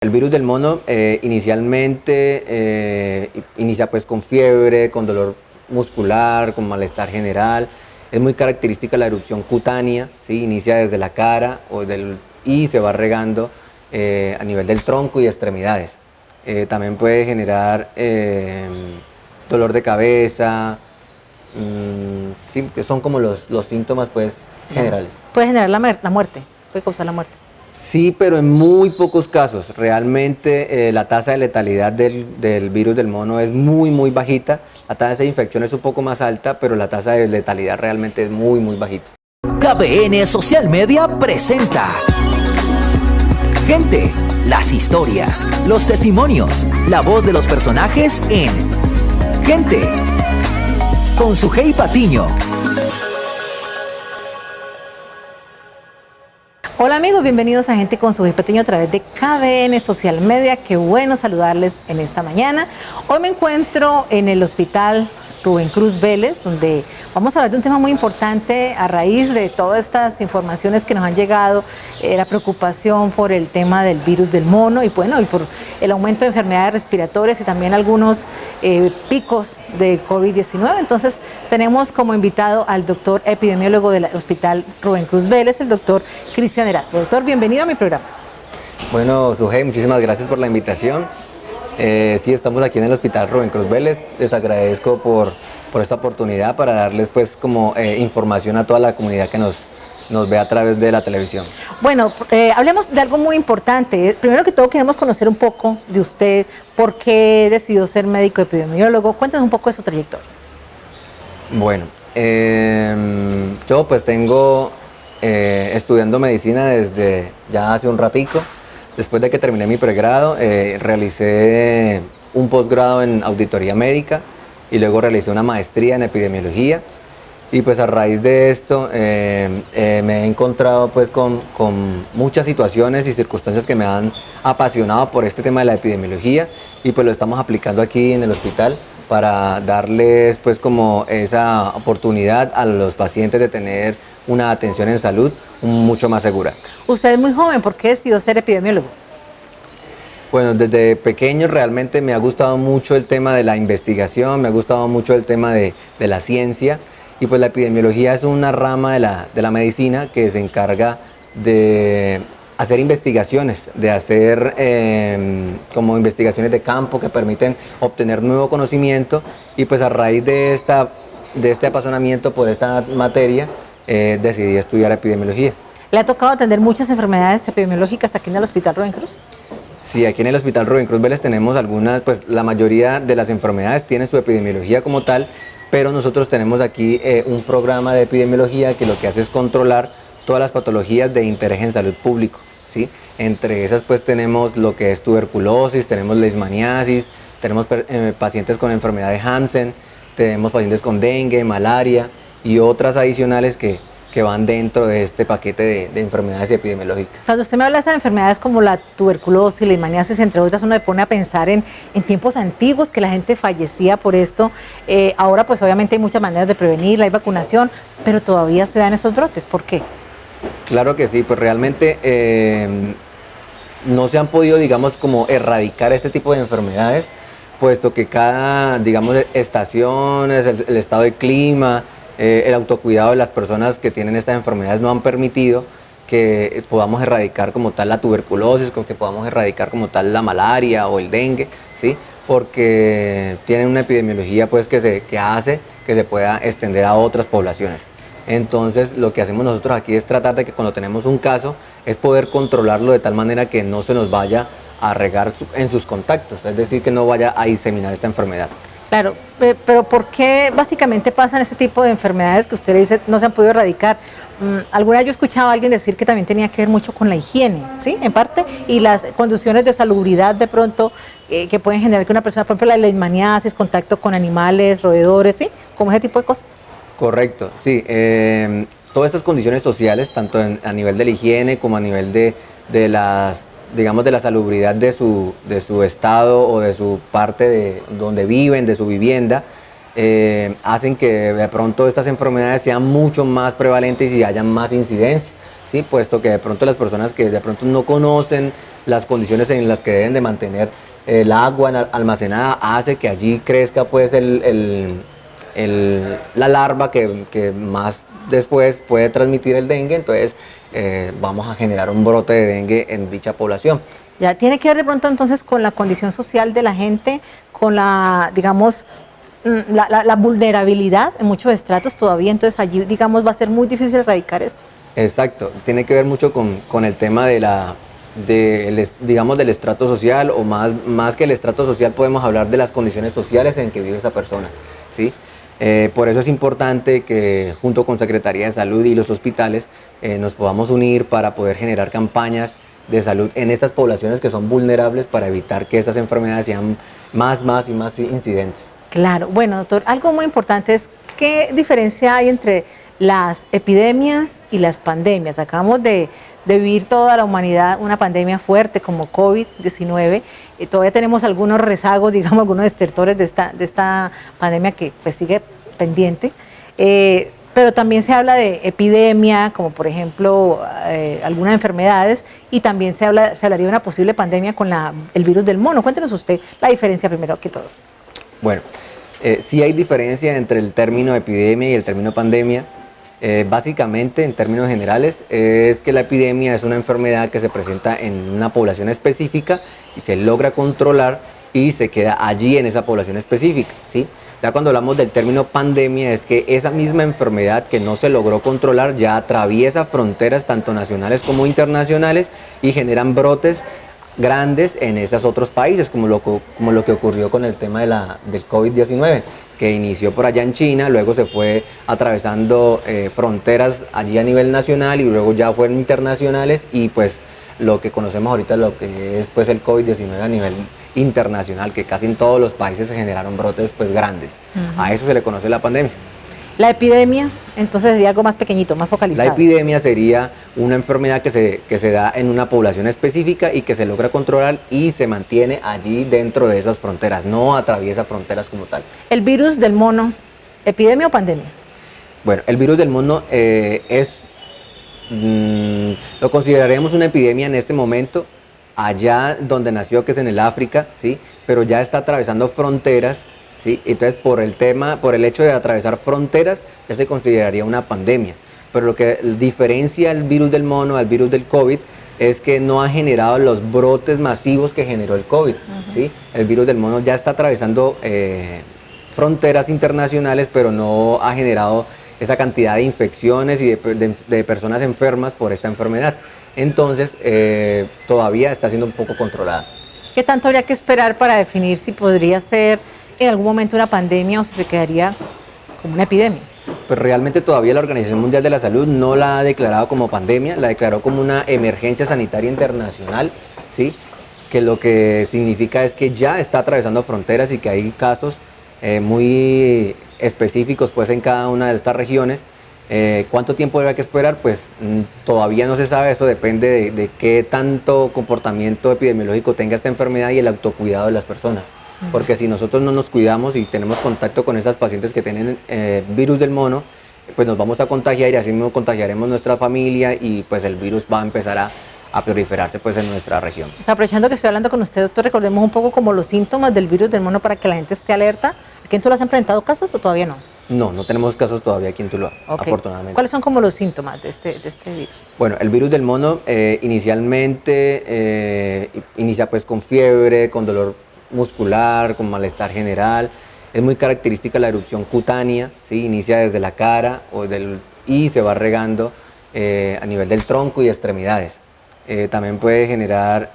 El virus del mono inicialmente inicia pues con fiebre, con dolor muscular, con malestar general. Es muy característica la erupción cutánea, ¿sí? Inicia desde la cara y se va regando a nivel del tronco y extremidades. También puede generar dolor de cabeza, sí, que son como los síntomas pues generales. Puede generar la muerte, puede causar la muerte. Sí, pero en muy pocos casos. Realmente la tasa de letalidad del virus del mono es muy bajita. La tasa de infección es un poco más alta, pero la tasa de letalidad realmente es muy bajita. KBN Social Media presenta Gente, las historias, los testimonios, la voz de los personajes en Gente, con Sujei Patiño. Hola amigos, bienvenidos a Gente con Sujei Patiño a través de KBN Social Media. Qué bueno saludarles en esta mañana. Hoy me encuentro en el Hospital Rubén Cruz Vélez, donde vamos a hablar de un tema muy importante a raíz de todas estas informaciones que nos han llegado, la preocupación por el tema del virus del mono y bueno, y por el aumento de enfermedades respiratorias y también algunos picos de COVID-19. Entonces tenemos como invitado al doctor epidemiólogo del Hospital Rubén Cruz Vélez, el doctor Cristian Erazo. Doctor, bienvenido a mi programa. Bueno, Sujei, muchísimas gracias por la invitación. Sí, estamos aquí en el Hospital Rubén Cruz Vélez. Les agradezco por esta oportunidad para darles pues como información a toda la comunidad que nos ve a través de la televisión. Bueno, hablemos de algo muy importante. Primero que todo queremos conocer un poco de usted, por qué decidió ser médico epidemiólogo. Cuéntanos un poco de su trayectoria. Bueno, yo pues tengo estudiando medicina desde ya hace un ratico. Después de que terminé mi pregrado, realicé un posgrado en auditoría médica y luego realicé una maestría en epidemiología. Y pues a raíz de esto me he encontrado pues con muchas situaciones y circunstancias que me han apasionado por este tema de la epidemiología y pues lo estamos aplicando aquí en el hospital para darles pues como esa oportunidad a los pacientes de tener una atención en salud mucho más segura. Usted es muy joven, ¿por qué decidió ser epidemiólogo? Bueno, desde pequeño realmente me ha gustado mucho el tema de la investigación, me ha gustado mucho el tema de la ciencia y pues la epidemiología es una rama de la medicina que se encarga de hacer investigaciones, de hacer como investigaciones de campo que permiten obtener nuevo conocimiento y pues a raíz de este apasionamiento por esta materia decidí estudiar epidemiología. ¿Le ha tocado atender muchas enfermedades epidemiológicas aquí en el Hospital Rubén Cruz? Sí, aquí en el Hospital Rubén Cruz Vélez tenemos algunas, pues la mayoría de las enfermedades tienen su epidemiología como tal, pero nosotros tenemos aquí un programa de epidemiología que lo que hace es controlar todas las patologías de interés en salud público, ¿sí? Entre esas pues tenemos lo que es tuberculosis, tenemos leishmaniasis, tenemos pacientes con enfermedad de Hansen, tenemos pacientes con dengue, malaria y otras adicionales que van dentro de este paquete de enfermedades epidemiológicas. Cuando usted me habla de esas enfermedades como la tuberculosis, la leishmaniasis, entre otras, uno le pone a pensar en tiempos antiguos que la gente fallecía por esto. Ahora pues obviamente hay muchas maneras de prevenirla, hay vacunación, pero todavía se dan esos brotes. ¿Por qué? Claro que sí, pues realmente no se han podido, digamos, como erradicar este tipo de enfermedades, puesto que cada, digamos, estaciones, el estado del clima, el autocuidado de las personas que tienen estas enfermedades no han permitido que podamos erradicar como tal la tuberculosis, que podamos erradicar como tal la malaria o el dengue, ¿sí? Porque tienen una epidemiología pues que hace que se pueda extender a otras poblaciones. Entonces lo que hacemos nosotros aquí es tratar de que cuando tenemos un caso es poder controlarlo de tal manera que no se nos vaya a regar en sus contactos, es decir, que no vaya a diseminar esta enfermedad. Claro, pero ¿por qué básicamente pasan este tipo de enfermedades que usted le dice no se han podido erradicar? Alguna vez yo escuchaba a alguien decir que también tenía que ver mucho con la higiene, ¿sí? En parte, y las condiciones de salubridad de pronto que pueden generar que una persona, por ejemplo, la leishmaniasis, contacto con animales, roedores, ¿sí? Como ese tipo de cosas. Correcto, sí. Todas estas condiciones sociales, tanto a nivel de la higiene como a nivel de las, digamos, de la salubridad de su estado o de su parte de donde viven, de su vivienda, hacen que de pronto estas enfermedades sean mucho más prevalentes y haya más incidencia, ¿sí? Puesto que de pronto las personas que de pronto no conocen las condiciones en las que deben de mantener el agua almacenada hace que allí crezca pues la larva que más después puede transmitir el dengue, entonces vamos a generar un brote de dengue en dicha población. Ya, tiene que ver de pronto entonces con la condición social de la gente, con la, digamos, la vulnerabilidad en muchos estratos todavía, entonces allí, digamos, va a ser muy difícil erradicar esto. Exacto, tiene que ver mucho con el tema digamos, del estrato social, o más que el estrato social podemos hablar de las condiciones sociales en que vive esa persona, ¿sí? Por eso es importante que junto con Secretaría de Salud y los hospitales nos podamos unir para poder generar campañas de salud en estas poblaciones que son vulnerables para evitar que estas enfermedades sean más incidentes. Claro, bueno, doctor, algo muy importante es qué diferencia hay entre las epidemias y las pandemias. Acabamos de vivir toda la humanidad una pandemia fuerte como COVID-19 y todavía tenemos algunos rezagos, digamos, algunos estertores de esta pandemia que pues sigue pendiente. Pero también se habla de epidemia, como por ejemplo algunas enfermedades, y también se hablaría de una posible pandemia con el virus del mono. Cuéntenos usted la diferencia primero que todo. Bueno, sí hay diferencia entre el término epidemia y el término pandemia. Básicamente, en términos generales, es que la epidemia es una enfermedad que se presenta en una población específica y se logra controlar y se queda allí en esa población específica, ¿sí? Ya cuando hablamos del término pandemia es que esa misma enfermedad que no se logró controlar ya atraviesa fronteras tanto nacionales como internacionales y generan brotes grandes en esos otros países, como lo que ocurrió con el tema del COVID-19, que inició por allá en China, luego se fue atravesando fronteras allí a nivel nacional y luego ya fueron internacionales, y pues lo que conocemos ahorita, lo que es pues el COVID-19 a nivel internacional, que casi en todos los países se generaron brotes pues grandes. A eso se le conoce la pandemia. La epidemia, entonces, sería algo más pequeñito, más focalizado. La epidemia sería una enfermedad que se da en una población específica y que se logra controlar y se mantiene allí dentro de esas fronteras, no atraviesa fronteras como tal. ¿El virus del mono, epidemia o pandemia? Bueno, el virus del mono lo consideraremos una epidemia en este momento, allá donde nació, que es en el África, ¿sí? Pero ya está atravesando fronteras, ¿sí? Entonces por el hecho de atravesar fronteras ya se consideraría una pandemia. Pero lo que diferencia el virus del mono al virus del COVID es que no ha generado los brotes masivos que generó el COVID, ¿sí? El virus del mono ya está atravesando fronteras internacionales, pero no ha generado esa cantidad de infecciones y de personas enfermas por esta enfermedad. Entonces todavía está siendo un poco controlada. ¿Qué tanto habría que esperar para definir si podría ser en algún momento una pandemia o si se quedaría como una epidemia? Pues realmente todavía la Organización Mundial de la Salud no la ha declarado como pandemia, la declaró como una emergencia sanitaria internacional, ¿sí? Que lo que significa es que ya está atravesando fronteras y que hay casos muy específicos pues en cada una de estas regiones. ¿Cuánto tiempo habrá que esperar? Pues todavía no se sabe, eso depende de qué tanto comportamiento epidemiológico tenga esta enfermedad y el autocuidado de las personas. Porque si nosotros no nos cuidamos y tenemos contacto con esas pacientes que tienen virus del mono, pues nos vamos a contagiar y así mismo contagiaremos nuestra familia y pues el virus va a empezar a proliferarse pues en nuestra región. Aprovechando que estoy hablando con usted, doctor, recordemos un poco como los síntomas del virus del mono para que la gente esté alerta. ¿Aquí en Tuluá se han presentado casos o todavía no? No, no tenemos casos todavía aquí en Tuluá, afortunadamente. ¿Cuáles son como los síntomas de este virus? Bueno, el virus del mono inicialmente inicia pues con fiebre, con dolor muscular, con malestar general. Es muy característica la erupción cutánea, ¿sí? Inicia desde la cara y se va regando a nivel del tronco y extremidades. También puede generar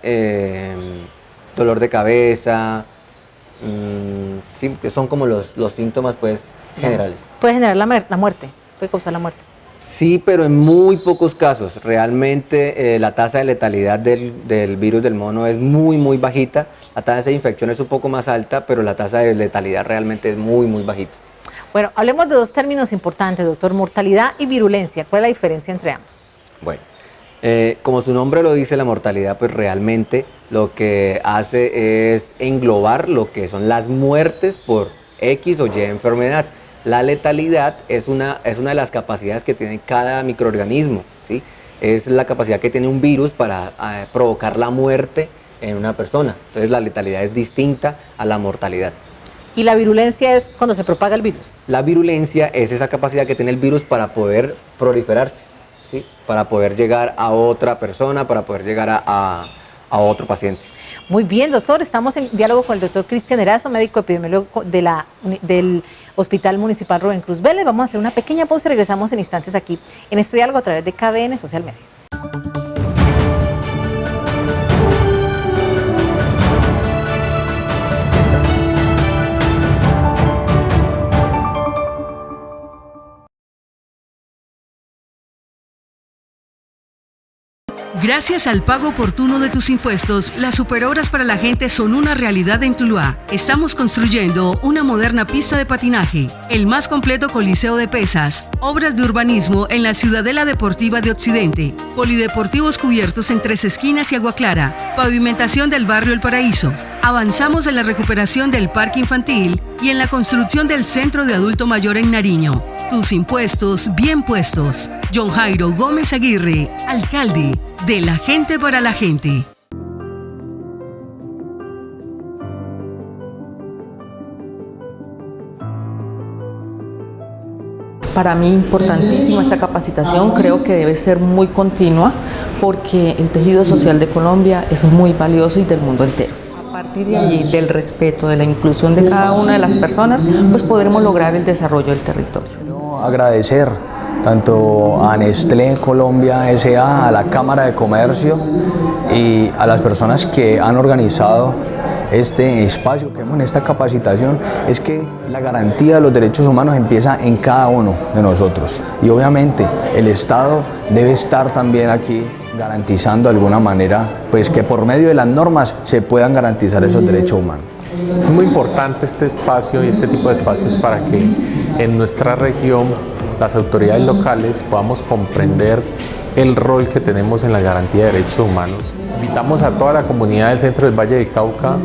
dolor de cabeza, sí, que son como los síntomas pues generales. Puede generar la muerte, puede causar la muerte. Sí, pero en muy pocos casos. Realmente la tasa de letalidad del virus del mono es muy bajita. La tasa de infección es un poco más alta, pero la tasa de letalidad realmente es muy bajita. Bueno, hablemos de dos términos importantes, doctor, mortalidad y virulencia. ¿Cuál es la diferencia entre ambos? Bueno, como su nombre lo dice, la mortalidad pues realmente lo que hace es englobar lo que son las muertes por X o Y enfermedad. La letalidad es una de las capacidades que tiene cada microorganismo, ¿sí? es la capacidad que tiene un virus para provocar la muerte en una persona. Entonces la letalidad es distinta a la mortalidad. ¿Y la virulencia es cuando se propaga el virus? La virulencia es esa capacidad que tiene el virus para poder proliferarse, ¿sí? Para poder llegar a otra persona, para poder llegar a otro paciente. Muy bien, doctor. Estamos en diálogo con el doctor Cristian Erazo, médico epidemiólogo del Hospital Municipal Rubén Cruz Vélez. Vamos a hacer una pequeña pausa y regresamos en instantes aquí en este diálogo a través de KVN Social Media. Gracias al pago oportuno de tus impuestos, las superobras para la gente son una realidad en Tuluá. Estamos construyendo una moderna pista de patinaje, el más completo coliseo de pesas, obras de urbanismo en la Ciudadela Deportiva de Occidente, polideportivos cubiertos en Tres Esquinas y Agua Clara, pavimentación del barrio El Paraíso. Avanzamos en la recuperación del parque infantil y en la construcción del Centro de Adulto Mayor en Nariño. Tus impuestos bien puestos. John Jairo Gómez Aguirre, alcalde de la gente para la gente. Para mí importantísima esta capacitación, creo que debe ser muy continua porque el tejido social de Colombia es muy valioso y del mundo entero. A partir de allí, del respeto, de la inclusión de cada una de las personas, pues podremos lograr el desarrollo del territorio. Quiero agradecer tanto a Nestlé Colombia S.A., a la Cámara de Comercio y a las personas que han organizado este espacio que vemos en esta capacitación. Es que la garantía de los derechos humanos empieza en cada uno de nosotros y obviamente el Estado debe estar también aquí garantizando de alguna manera pues que por medio de las normas se puedan garantizar esos derechos humanos. Es muy importante este espacio y este tipo de espacios para que en nuestra región las autoridades locales podamos comprender el rol que tenemos en la garantía de derechos humanos. Invitamos a toda la comunidad del centro del Valle del Cauca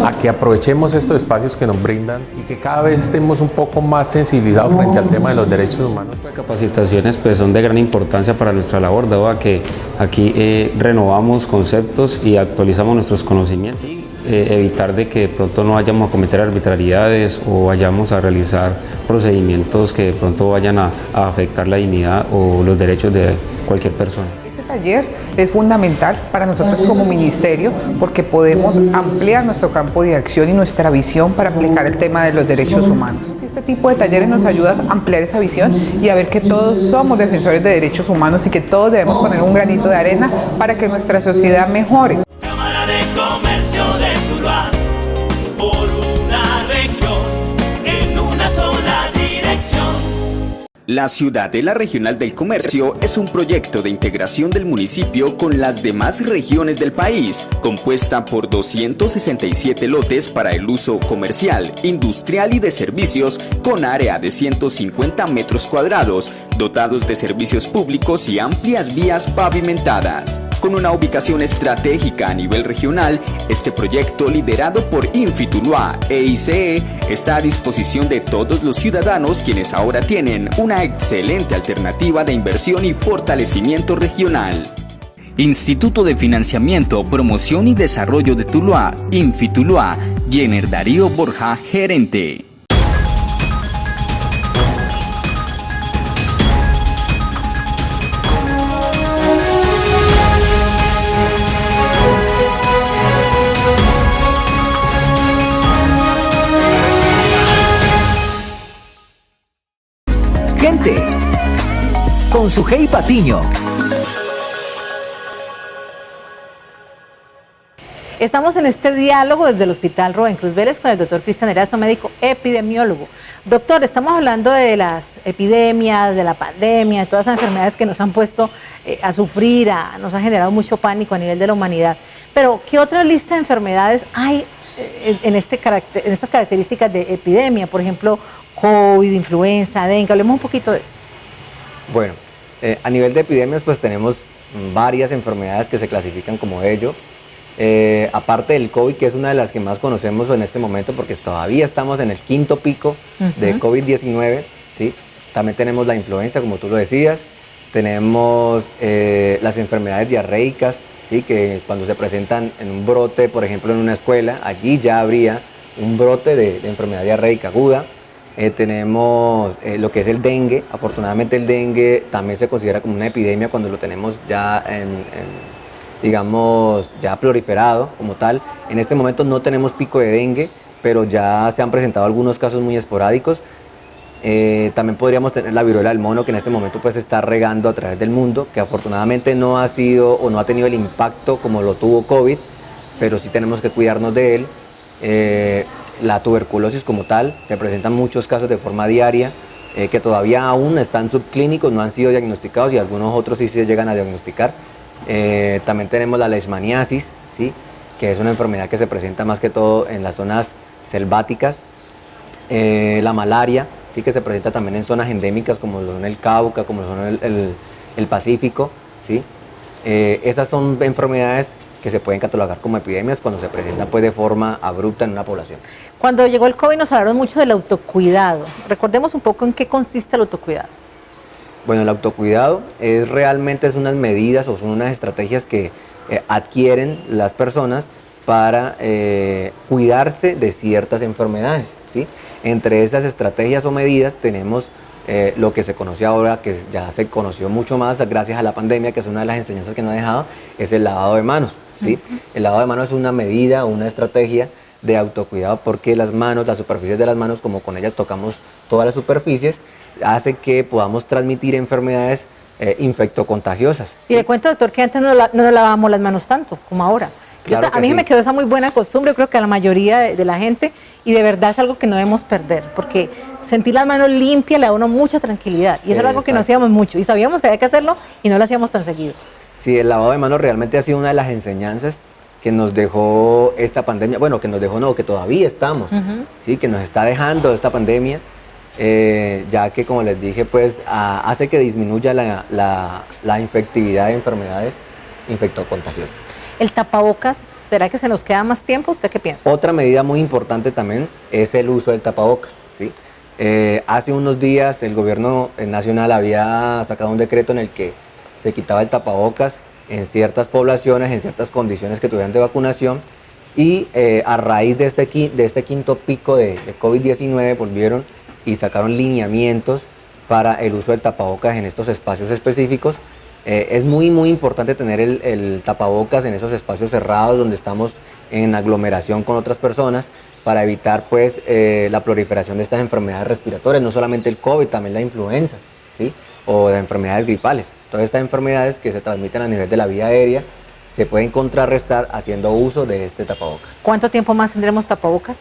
a que aprovechemos estos espacios que nos brindan y que cada vez estemos un poco más sensibilizados frente al tema de los derechos humanos. Las capacitaciones pues, son de gran importancia para nuestra labor, dado a que aquí renovamos conceptos y actualizamos nuestros conocimientos. Evitar de que de pronto no vayamos a cometer arbitrariedades o vayamos a realizar procedimientos que de pronto vayan a afectar la dignidad o los derechos de cualquier persona. Este taller es fundamental para nosotros como ministerio porque podemos ampliar nuestro campo de acción y nuestra visión para aplicar el tema de los derechos humanos. Este tipo de talleres nos ayuda a ampliar esa visión y a ver que todos somos defensores de derechos humanos y que todos debemos poner un granito de arena para que nuestra sociedad mejore. Cámara de Comercio de Tuluá, por una región, en una sola dirección. La Ciudadela Regional del Comercio es un proyecto de integración del municipio con las demás regiones del país, compuesta por 267 lotes para el uso comercial, industrial y de servicios, con área de 150 metros cuadrados, dotados de servicios públicos y amplias vías pavimentadas. Con una ubicación estratégica a nivel regional, este proyecto, liderado por Infituluá e ICE, está a disposición de todos los ciudadanos quienes ahora tienen una excelente alternativa de inversión y fortalecimiento regional. Instituto de Financiamiento, Promoción y Desarrollo de Tuluá, Infituluá, Jenner Darío Borja, gerente. Gente, con Sujei Patiño. Estamos en este diálogo desde el Hospital Rubén Cruz Vélez con el doctor Cristian Erazo, médico epidemiólogo. Doctor, estamos hablando de las epidemias, de la pandemia, de todas las enfermedades que nos han puesto a sufrir, nos han generado mucho pánico a nivel de la humanidad. Pero, ¿qué otra lista de enfermedades hay en estas características de epidemia? Por ejemplo, COVID, influenza, dengue, hablemos un poquito de eso. Bueno, a nivel de epidemias pues tenemos varias enfermedades que se clasifican como ello. Aparte del COVID, que es una de las que más conocemos en este momento porque todavía estamos en el quinto pico de COVID-19, ¿sí? También tenemos la influenza, como tú lo decías, tenemos las enfermedades diarreicas, ¿sí? Que cuando se presentan en un brote, por ejemplo en una escuela, allí ya habría un brote de enfermedad diarreica aguda. Tenemos lo que es el dengue. Afortunadamente el dengue también se considera como una epidemia cuando lo tenemos ya digamos, ya proliferado como tal. En este momento no tenemos pico de dengue, pero ya se han presentado algunos casos muy esporádicos. También podríamos tener la viruela del mono, que en este momento pues se está regando a través del mundo, que afortunadamente no ha sido o no ha tenido el impacto como lo tuvo COVID, pero sí tenemos que cuidarnos de él. La tuberculosis como tal, se presentan muchos casos de forma diaria, que todavía aún están subclínicos, no han sido diagnosticados y algunos otros sí se llegan a diagnosticar. También tenemos la leishmaniasis, ¿sí? Que es una enfermedad que se presenta más que todo en las zonas selváticas. La malaria, sí, que se presenta también en zonas endémicas como son el Cauca, como son el Pacífico, ¿sí? Esas son enfermedades que se pueden catalogar como epidemias cuando se presentan pues de forma abrupta en una población. Cuando llegó el COVID nos hablaron mucho del autocuidado. Recordemos un poco en qué consiste el autocuidado. Bueno, el autocuidado realmente es unas medidas o son unas estrategias que adquieren las personas para cuidarse de ciertas enfermedades, ¿sí? Entre esas estrategias o medidas tenemos lo que se conoce ahora, que ya se conoció mucho más gracias a la pandemia, que es una de las enseñanzas que nos ha dejado, es el lavado de manos, ¿sí? El lavado de manos es una medida, una estrategia de autocuidado porque las manos, las superficies de las manos, como con ellas tocamos todas las superficies, hace que podamos transmitir enfermedades infectocontagiosas. Y le cuento, doctor, que antes no nos lavábamos las manos tanto como ahora. Claro A mí me quedó esa muy buena costumbre, creo que a la mayoría de la gente, y de verdad es algo que no debemos perder, porque sentir las manos limpias le da a uno mucha tranquilidad, y eso era algo que no hacíamos mucho, y sabíamos que había que hacerlo y no lo hacíamos tan seguido. Sí, el lavado de manos realmente ha sido una de las enseñanzas que nos dejó esta pandemia, bueno, que nos dejó no, que todavía estamos, ¿sí? Que nos está dejando esta pandemia, ya que como les dije, pues hace que disminuya la infectividad de enfermedades infectocontagiosas. ¿El tapabocas, será que se nos queda más tiempo? ¿Usted qué piensa? Otra medida muy importante también es el uso del tapabocas, ¿sí? Hace unos días el gobierno nacional había sacado un decreto en el que se quitaba el tapabocas en ciertas poblaciones, en ciertas condiciones que tuvieran de vacunación, y a raíz de este quinto pico de COVID-19 volvieron y sacaron lineamientos para el uso del tapabocas en estos espacios específicos. Es muy importante tener el tapabocas en esos espacios cerrados donde estamos en aglomeración con otras personas para evitar pues la proliferación de estas enfermedades respiratorias, no solamente el COVID, también la influenza, ¿sí? O las enfermedades gripales. Todas estas enfermedades que se transmiten a nivel de la vía aérea se pueden contrarrestar haciendo uso de este tapabocas. ¿Cuánto tiempo más tendremos tapabocas?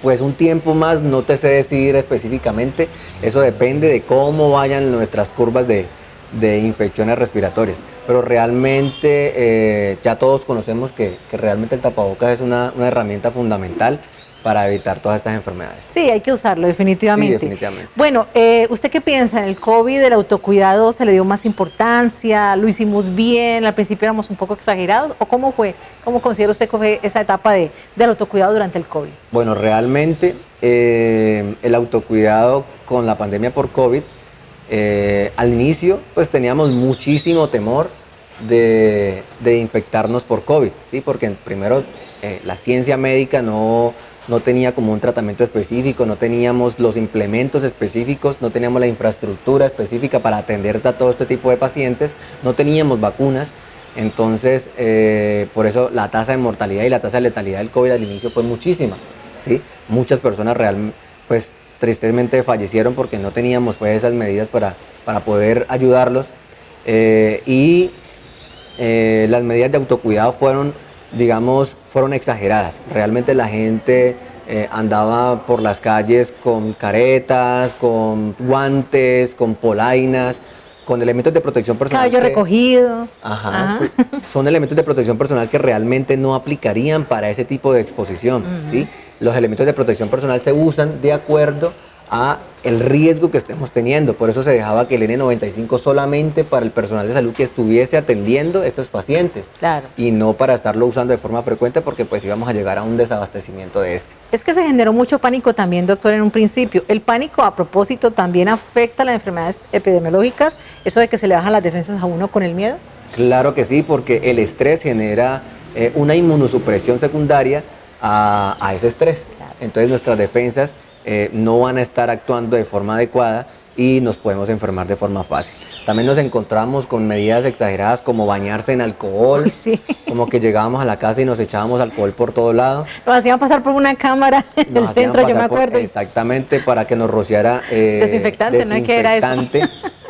Pues un tiempo más, no te sé decir específicamente, eso depende de cómo vayan nuestras curvas de infecciones respiratorias, pero realmente ya todos conocemos que realmente el tapabocas es una herramienta fundamental para evitar todas estas enfermedades. Sí, hay que usarlo, definitivamente. Sí, definitivamente. Bueno, ¿usted qué piensa? ¿En el COVID el autocuidado se le dio más importancia? ¿Lo hicimos bien? ¿Al principio éramos un poco exagerados? ¿O cómo fue? ¿Cómo considera usted que fue esa etapa del autocuidado durante el COVID? Bueno, realmente el autocuidado con la pandemia por COVID, al inicio pues teníamos muchísimo temor de infectarnos por COVID, ¿sí? Porque primero la ciencia médica no tenía como un tratamiento específico, no teníamos los implementos específicos, no teníamos la infraestructura específica para atender a todo este tipo de pacientes, no teníamos vacunas, entonces por eso la tasa de mortalidad y la tasa de letalidad del COVID al inicio fue muchísima, ¿sí? Muchas personas realmente pues tristemente fallecieron porque no teníamos pues esas medidas para poder ayudarlos, y las medidas de autocuidado fueron exageradas. Realmente la gente andaba por las calles con caretas, con guantes, con polainas, con elementos de protección personal. Cabello recogido. Ajá. Son elementos de protección personal que realmente no aplicarían para ese tipo de exposición, ¿sí? Los elementos de protección personal se usan de acuerdo a el riesgo que estemos teniendo. Por eso se dejaba que el N95 solamente para el personal de salud que estuviese atendiendo a estos pacientes. Claro. Y no para estarlo usando de forma frecuente, porque pues íbamos a llegar a un desabastecimiento de este. Es que se generó mucho pánico también, doctor, en un principio. El pánico, a propósito, también afecta a las enfermedades epidemiológicas, eso de que se le bajan las defensas a uno con el miedo. Claro que sí, porque el estrés genera una inmunosupresión secundaria a ese estrés. Claro. Entonces nuestras defensas no van a estar actuando de forma adecuada y nos podemos enfermar de forma fácil. También nos encontramos con medidas exageradas como bañarse en alcohol. Uy, sí. Como que llegábamos a la casa y nos echábamos alcohol por todo lado. Nos hacían pasar por una cámara en el centro, yo me acuerdo. Exactamente, para que nos rociara desinfectante, ¿no? ¿Qué era eso?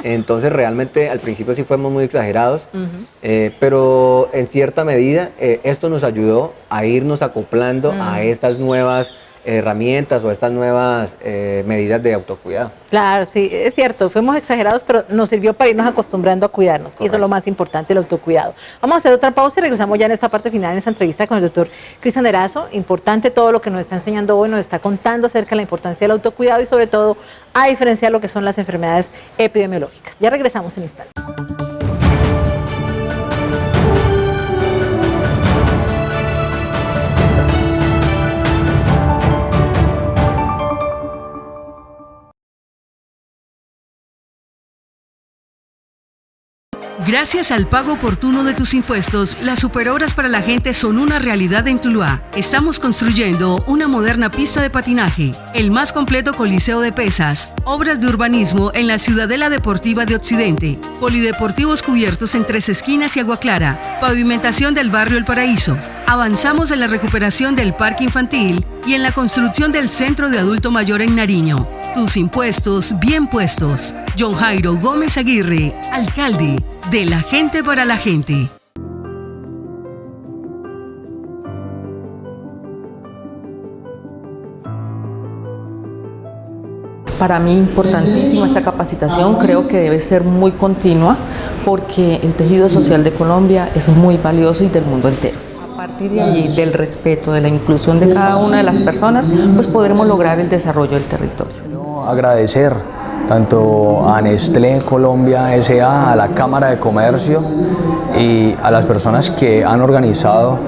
Entonces realmente al principio sí fuimos muy exagerados, pero en cierta medida esto nos ayudó a irnos acoplando a estas nuevas herramientas o estas nuevas medidas de autocuidado. Claro, sí, es cierto, fuimos exagerados, pero nos sirvió para irnos acostumbrando a cuidarnos. Correcto. Y eso es lo más importante, el autocuidado. Vamos a hacer otra pausa y regresamos ya en esta parte final, en esta entrevista con el doctor Cristian Erazo. Importante todo lo que nos está enseñando hoy, nos está contando acerca de la importancia del autocuidado y sobre todo a diferenciar lo que son las enfermedades epidemiológicas. Ya regresamos en instantes. Gracias al pago oportuno de tus impuestos, las superobras para la gente son una realidad en Tuluá. Estamos construyendo una moderna pista de patinaje, el más completo coliseo de pesas, obras de urbanismo en la Ciudadela Deportiva de Occidente, polideportivos cubiertos en Tres Esquinas y Agua Clara, pavimentación del barrio El Paraíso. Avanzamos en la recuperación del parque infantil y en la construcción del centro de adulto mayor en Nariño. Tus impuestos bien puestos. John Jairo Gómez Aguirre, alcalde de la gente para la gente. Para mí importantísima esta capacitación, creo que debe ser muy continua porque el tejido social de Colombia es muy valioso y del mundo entero. A partir de allí, del respeto, de la inclusión de cada una de las personas, pues podremos lograr el desarrollo del territorio. Agradecer tanto a Nestlé Colombia S.A., a la Cámara de Comercio y a las personas que han organizado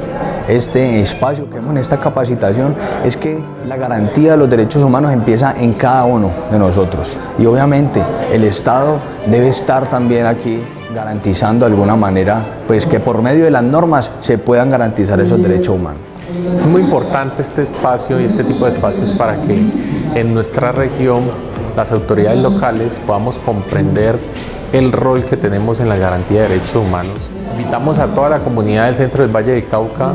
este espacio que hemos en esta capacitación. Es que la garantía de los derechos humanos empieza en cada uno de nosotros y obviamente el Estado debe estar también aquí garantizando de alguna manera pues que por medio de las normas se puedan garantizar esos derechos humanos. Es muy importante este espacio y este tipo de espacios para que en nuestra región las autoridades locales podamos comprender el rol que tenemos en la garantía de derechos humanos. Invitamos a toda la comunidad del centro del Valle de Cauca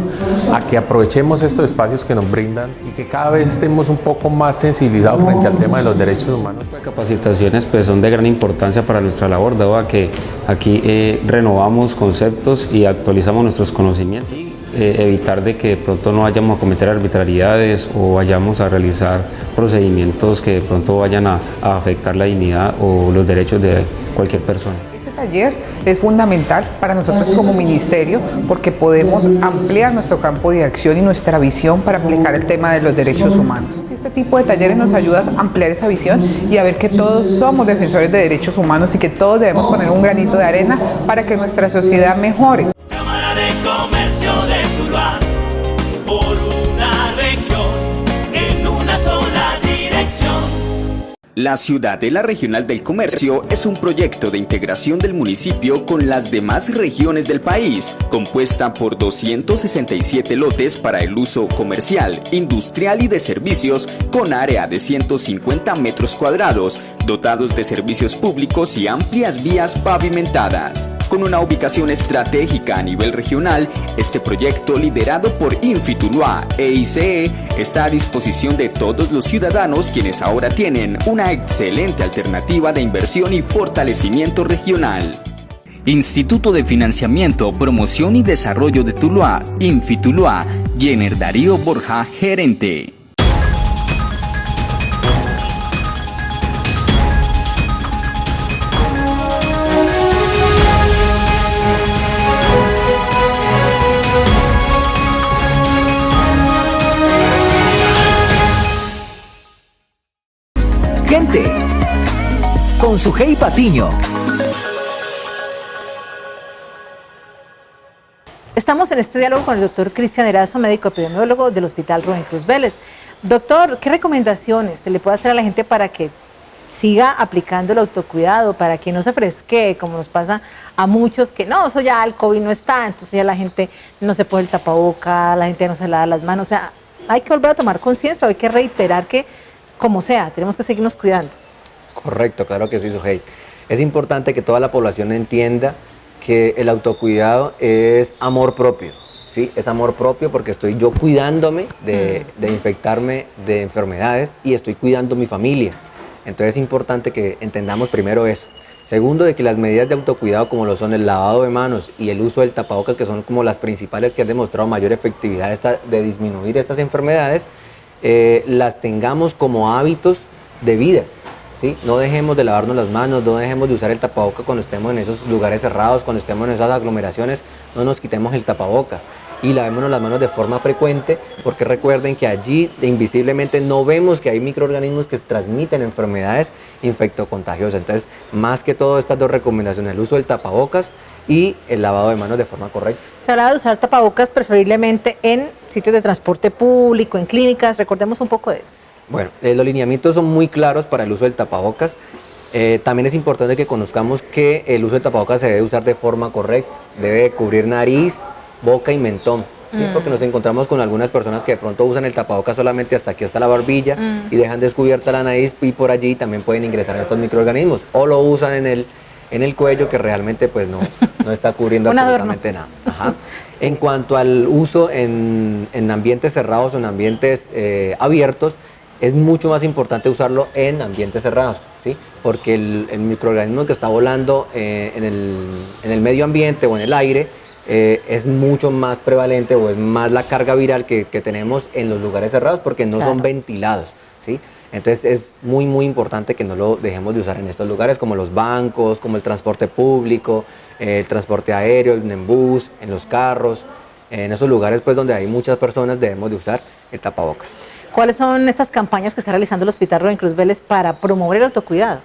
a que aprovechemos estos espacios que nos brindan y que cada vez estemos un poco más sensibilizados frente al tema de los derechos humanos. Las capacitaciones pues, son de gran importancia para nuestra labor, dado a que aquí renovamos conceptos y actualizamos nuestros conocimientos. Evitar de que de pronto no vayamos a cometer arbitrariedades o vayamos a realizar procedimientos que de pronto vayan a afectar la dignidad o los derechos de cualquier persona. Este taller es fundamental para nosotros como ministerio porque podemos ampliar nuestro campo de acción y nuestra visión para aplicar el tema de los derechos humanos. Este tipo de talleres nos ayuda a ampliar esa visión y a ver que todos somos defensores de derechos humanos y que todos debemos poner un granito de arena para que nuestra sociedad mejore. Cámara de Comercio de Tuluá, por una región, en una sola dirección. La Ciudadela Regional del Comercio es un proyecto de integración del municipio con las demás regiones del país, compuesta por 267 lotes para el uso comercial, industrial y de servicios, con área de 150 metros cuadrados, dotados de servicios públicos y amplias vías pavimentadas. Con una ubicación estratégica a nivel regional, este proyecto, liderado por Infituluá e ICE, está a disposición de todos los ciudadanos quienes ahora tienen una excelente alternativa de inversión y fortalecimiento regional. Instituto de Financiamiento, Promoción y Desarrollo de Tuluá, Infituluá, Jenner Darío Borja, gerente. con Sujei Patiño. Estamos en este diálogo con el doctor Cristian Erazo, médico epidemiólogo del Hospital Rubén Cruz Vélez. Doctor, ¿qué recomendaciones se le puede hacer a la gente para que siga aplicando el autocuidado, para que no se fresquee, como nos pasa a muchos, que no, eso ya el COVID no está, entonces ya la gente no se pone el tapaboca, la gente no se lava las manos? O sea, hay que volver a tomar conciencia, hay que reiterar que, como sea, tenemos que seguirnos cuidando. Correcto, claro que sí, Sujei. Es importante que toda la población entienda que el autocuidado es amor propio, ¿sí? Es amor propio porque estoy yo cuidándome de infectarme de enfermedades y estoy cuidando mi familia. Entonces es importante que entendamos primero eso. Segundo, de que las medidas de autocuidado como lo son el lavado de manos y el uso del tapabocas, que son como las principales que han demostrado mayor efectividad de disminuir estas enfermedades, las tengamos como hábitos de vida, ¿sí? No dejemos de lavarnos las manos, no dejemos de usar el tapabocas cuando estemos en esos lugares cerrados, cuando estemos en esas aglomeraciones, no nos quitemos el tapabocas. Y lavémonos las manos de forma frecuente, porque recuerden que allí invisiblemente no vemos que hay microorganismos que transmiten enfermedades infectocontagiosas. Entonces, más que todo, estas dos recomendaciones, el uso del tapabocas y el lavado de manos de forma correcta. Se hablaba de usar tapabocas preferiblemente en sitios de transporte público, en clínicas. Recordemos un poco de eso. Bueno, los lineamientos son muy claros para el uso del tapabocas. También es importante que conozcamos que el uso del tapabocas se debe usar de forma correcta. Debe cubrir nariz, boca y mentón, ¿sí? Porque nos encontramos con algunas personas que de pronto usan el tapabocas solamente hasta aquí, hasta la barbilla, y dejan descubierta la nariz, y por allí también pueden ingresar estos microorganismos, o lo usan en el cuello, que realmente pues no está cubriendo absolutamente nada. Ajá. En cuanto al uso en ambientes cerrados o en ambientes abiertos, es mucho más importante usarlo en ambientes cerrados, ¿sí? Porque el microorganismo que está volando en el medio ambiente o en el aire es mucho más prevalente, o es más la carga viral que tenemos en los lugares cerrados, porque no son ventilados, ¿sí? Entonces es muy importante que no lo dejemos de usar en estos lugares, como los bancos, como el transporte público, el transporte aéreo, en bus, en los carros, en esos lugares pues donde hay muchas personas debemos de usar el tapabocas. ¿Cuáles son estas campañas que está realizando el Hospital Rubén Cruz Vélez para promover el autocuidado?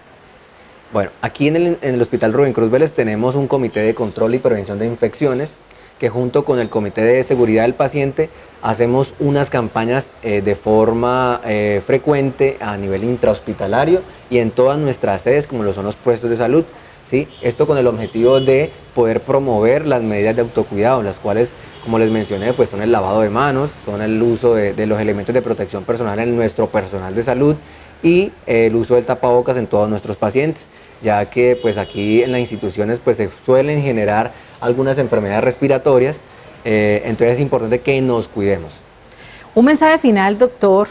Bueno, aquí en el Hospital Rubén Cruz Vélez tenemos un comité de control y prevención de infecciones que junto con el comité de seguridad del paciente hacemos unas campañas de forma frecuente a nivel intrahospitalario y en todas nuestras sedes, como lo son los puestos de salud, ¿sí? Esto con el objetivo de poder promover las medidas de autocuidado, las cuales, como les mencioné, pues son el lavado de manos, son el uso de los elementos de protección personal en nuestro personal de salud y el uso del tapabocas en todos nuestros pacientes, ya que pues aquí en las instituciones pues se suelen generar algunas enfermedades respiratorias, entonces es importante que nos cuidemos. Un mensaje final, doctor,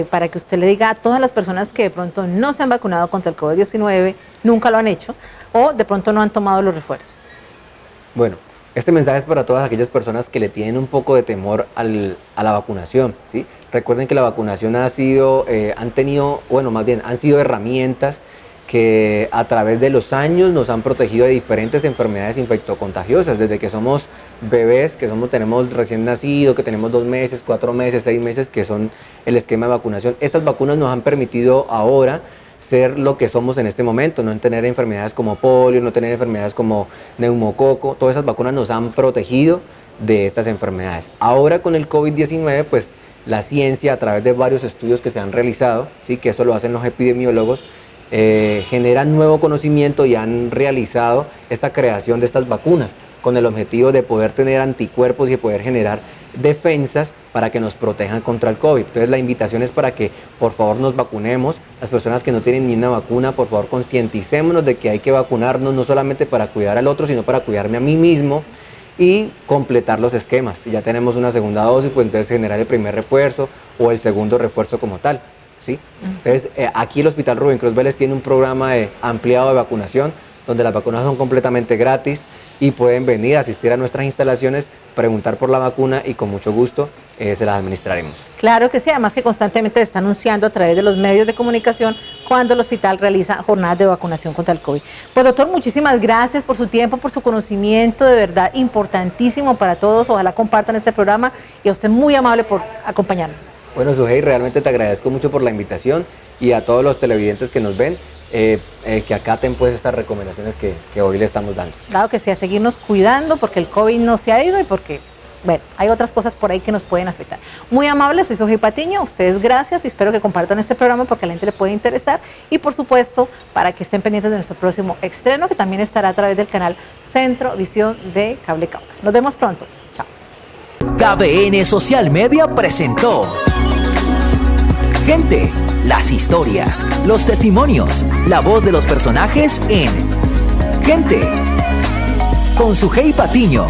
para que usted le diga a todas las personas que de pronto no se han vacunado contra el COVID-19, nunca lo han hecho, o de pronto no han tomado los refuerzos. Bueno, este mensaje es para todas aquellas personas que le tienen un poco de temor a la vacunación, ¿sí? Recuerden que la vacunación han sido herramientas que a través de los años nos han protegido de diferentes enfermedades infectocontagiosas, desde que somos bebés, tenemos recién nacido, que tenemos 2 meses, 4 meses, 6 meses, que son el esquema de vacunación. Estas vacunas nos han permitido ahora ser lo que somos en este momento, no tener enfermedades como polio, no tener enfermedades como neumococo. Todas esas vacunas nos han protegido de estas enfermedades. Ahora con el COVID-19, pues la ciencia, a través de varios estudios que se han realizado, ¿sí? Que eso lo hacen los epidemiólogos, generan nuevo conocimiento y han realizado esta creación de estas vacunas con el objetivo de poder tener anticuerpos y de poder generar defensas para que nos protejan contra el COVID. Entonces la invitación es para que por favor nos vacunemos. Las personas que no tienen ni una vacuna, por favor concienticémonos de que hay que vacunarnos, no solamente para cuidar al otro, sino para cuidarme a mí mismo y completar los esquemas. Si ya tenemos una segunda dosis, pues entonces generar el primer refuerzo o el segundo refuerzo como tal, ¿sí? Entonces aquí el Hospital Rubén Cruz Vélez tiene un programa ampliado de vacunación, donde las vacunas son completamente gratis y pueden venir a asistir a nuestras instalaciones, preguntar por la vacuna y con mucho gusto se las administraremos. Claro que sí, además que constantemente se está anunciando a través de los medios de comunicación cuando el hospital realiza jornadas de vacunación contra el COVID. Pues doctor, muchísimas gracias por su tiempo, por su conocimiento, de verdad importantísimo para todos. Ojalá compartan este programa y a usted muy amable por acompañarnos. Bueno, Sujei, realmente te agradezco mucho por la invitación y a todos los televidentes que nos ven, que acaten pues estas recomendaciones que hoy le estamos dando. Claro que sí, a seguirnos cuidando porque el COVID no se ha ido y porque, bueno, hay otras cosas por ahí que nos pueden afectar. Muy amable, soy Sujei Patiño, ustedes gracias y espero que compartan este programa porque a la gente le puede interesar y por supuesto para que estén pendientes de nuestro próximo estreno que también estará a través del canal Centro Visión de Cable Cauca. Nos vemos pronto. Chao. KBN Social Media presentó Gente, las historias, los testimonios, la voz de los personajes en Gente, con Sujei Patiño.